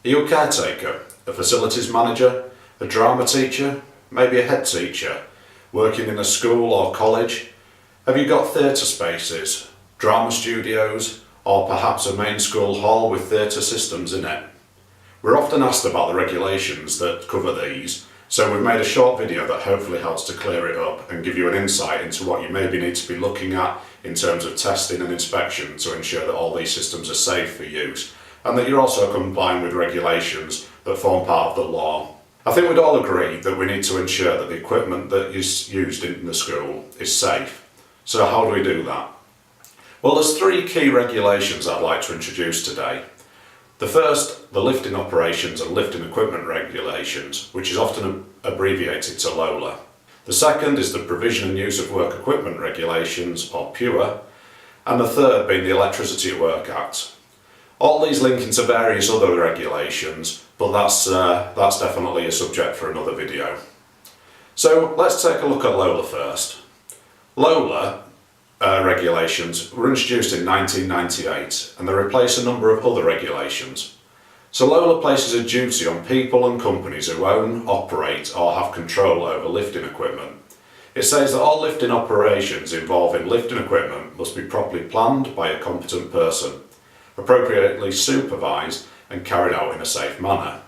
Are you a caretaker, a facilities manager, a drama teacher, maybe a head teacher, working in a school or college? Have you got theatre spaces, drama studios, or perhaps a main school hall with theatre systems in it? We're often asked about the regulations that cover these, so we've made a short video that hopefully helps to clear it up and give you an insight into what you maybe need to be looking at in terms of testing and inspection to ensure that all these systems are safe for use, and that you're also complying with regulations that form part of the law. I think we'd all agree that we need to ensure that the equipment that is used in the school is safe. So how do we do that? Well, there's three key regulations I'd like to introduce today. The first, the lifting operations and lifting equipment regulations, which is often abbreviated to LOLA. The second is the provision and use of work equipment regulations, or PUR, and the third being the Electricity at Work Act. All these link into various other regulations, but that's definitely a subject for another video. So let's take a look at LOLA first. LOLA regulations were introduced in 1998 and they replace a number of other regulations. So LOLA places a duty on people and companies who own, operate or have control over lifting equipment. It says that all lifting operations involving lifting equipment must be properly planned by a competent person, appropriately supervised and carried out in a safe manner.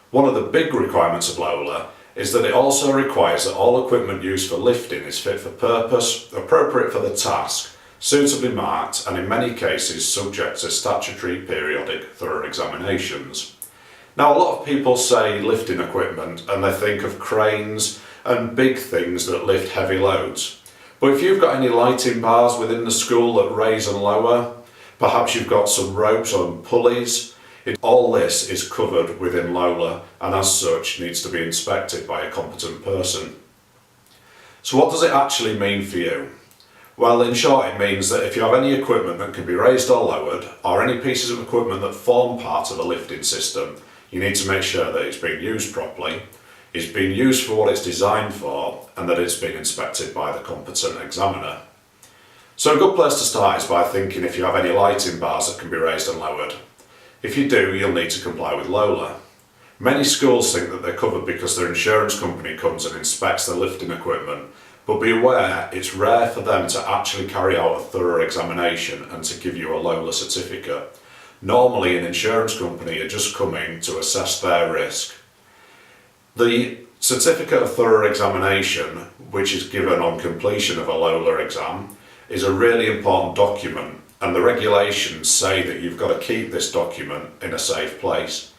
One of the big requirements of LOLA is that it also requires that all equipment used for lifting is fit for purpose, appropriate for the task, suitably marked and in many cases subject to statutory periodic thorough examinations. Now, a lot of people say lifting equipment and they think of cranes and big things that lift heavy loads. But if you've got any lighting bars within the school that raise and lower, perhaps you've got some ropes or pulleys, all this is covered within LOLA and as such needs to be inspected by a competent person. So what does it actually mean for you? Well, in short, it means that if you have any equipment that can be raised or lowered, or any pieces of equipment that form part of a lifting system, you need to make sure that it's being used properly, it's being used for what it's designed for, and that it's been inspected by the competent examiner. So a good place to start is by thinking if you have any lighting bars that can be raised and lowered. If you do, you'll need to comply with LOLA. Many schools think that they're covered because their insurance company comes and inspects their lifting equipment, but be aware it's rare for them to actually carry out a thorough examination and to give you a LOLA certificate. Normally an insurance company are just coming to assess their risk. The certificate of thorough examination, which is given on completion of a LOLA exam, is a really important document. And the regulations say that you've got to keep this document in a safe place.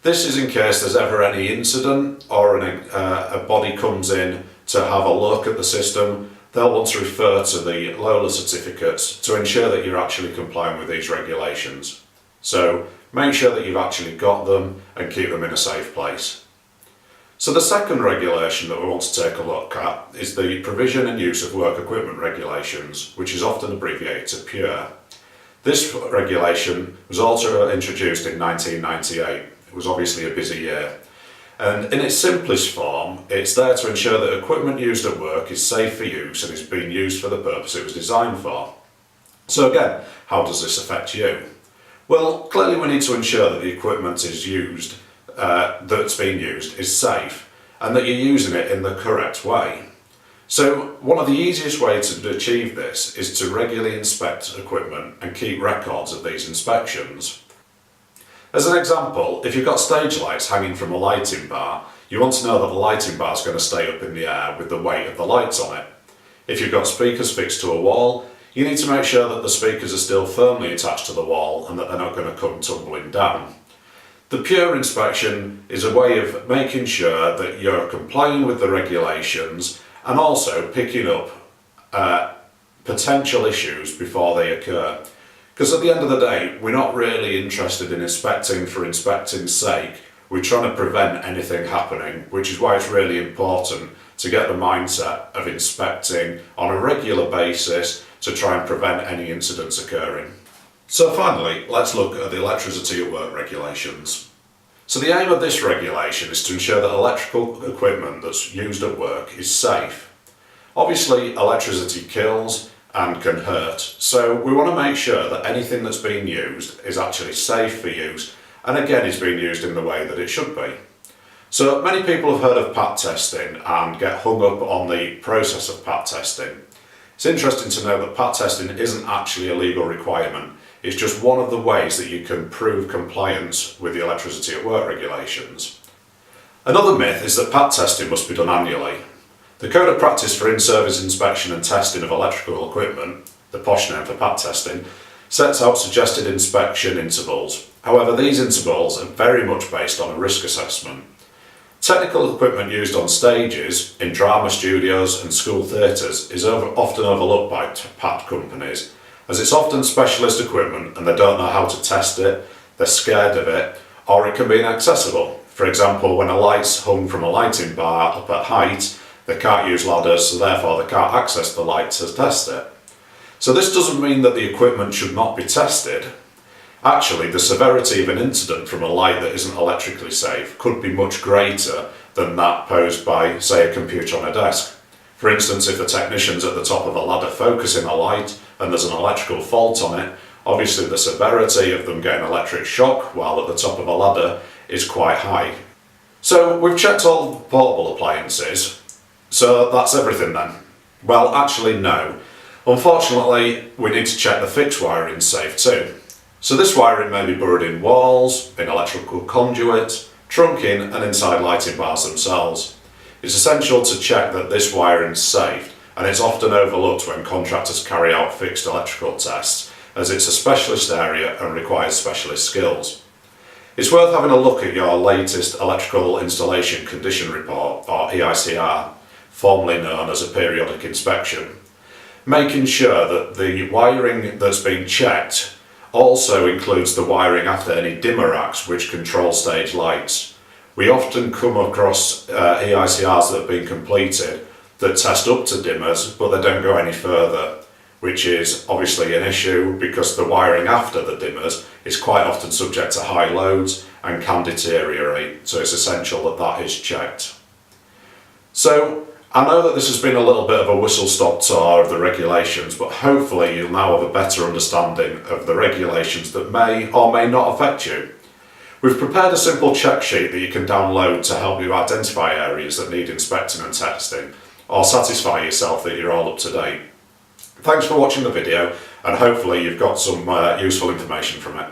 This is in case there's ever any incident or a body comes in to have a look at the system, they'll want to refer to the LOLA certificates to ensure that you're actually complying with these regulations. So make sure that you've actually got them and keep them in a safe place. So the second regulation that we want to take a look at is the provision and use of work equipment regulations, which is often abbreviated to PUR. This regulation was also introduced in 1998. It was obviously a busy year. And in its simplest form, it's there to ensure that equipment used at work is safe for use and is being used for the purpose it was designed for. So again, how does this affect you? Well, clearly we need to ensure that the equipment is used that's being used is safe and that you're using it in the correct way. So one of the easiest ways to achieve this is to regularly inspect equipment and keep records of these inspections. As an example, if you've got stage lights hanging from a lighting bar, you want to know that the lighting bar is going to stay up in the air with the weight of the lights on it. If you've got speakers fixed to a wall, you need to make sure that the speakers are still firmly attached to the wall and that they're not going to come tumbling down. The PUR inspection is a way of making sure that you're complying with the regulations and also picking up potential issues before they occur. Because at the end of the day, we're not really interested in inspecting for inspecting's sake. We're trying to prevent anything happening, which is why it's really important to get the mindset of inspecting on a regular basis to try and prevent any incidents occurring. So finally, let's look at the Electricity at Work regulations. So the aim of this regulation is to ensure that electrical equipment that's used at work is safe. Obviously, electricity kills and can hurt, so we want to make sure that anything that's being used is actually safe for use and again is being used in the way that it should be. So many people have heard of pat testing and get hung up on the process of pat testing. It's interesting to know that pat testing isn't actually a legal requirement. It's just one of the ways that you can prove compliance with the Electricity at Work regulations. Another myth is that pat testing must be done annually. The Code of Practice for In-Service Inspection and Testing of Electrical Equipment, the posh name for pat testing, sets out suggested inspection intervals. However, these intervals are very much based on a risk assessment. Technical equipment used on stages, in drama studios and school theatres is often overlooked by pat companies, as it's often specialist equipment and they don't know how to test it, they're scared of it, or it can be inaccessible. For example, when a light's hung from a lighting bar up at height, they can't use ladders, so therefore they can't access the light to test it. So this doesn't mean that the equipment should not be tested. Actually, the severity of an incident from a light that isn't electrically safe could be much greater than that posed by, say, a computer on a desk. For instance, if a technician's at the top of a ladder focusing a light and there's an electrical fault on it, obviously the severity of them getting electric shock while at the top of a ladder is quite high. So we've checked all the portable appliances, so that's everything then? Well, actually no. Unfortunately, we need to check the fixed wiring safe too. So this wiring may be buried in walls, in electrical conduits, trunking and inside lighting bars themselves. It's essential to check that this wiring is safe, and it's often overlooked when contractors carry out fixed electrical tests, as it's a specialist area and requires specialist skills. It's worth having a look at your latest Electrical Installation Condition Report, or EICR, formerly known as a periodic inspection, making sure that the wiring that's been checked also includes the wiring after any dimmer racks which control stage lights. We often come across EICRs that have been completed that test up to dimmers but they don't go any further, which is obviously an issue because the wiring after the dimmers is quite often subject to high loads and can deteriorate, so it's essential that that is checked. So I know that this has been a little bit of a whistle-stop tour of the regulations, but hopefully you'll now have a better understanding of the regulations that may or may not affect you. We've prepared a simple check sheet that you can download to help you identify areas that need inspecting and testing, or satisfy yourself that you're all up to date. Thanks for watching the video, and hopefully you've got some useful information from it.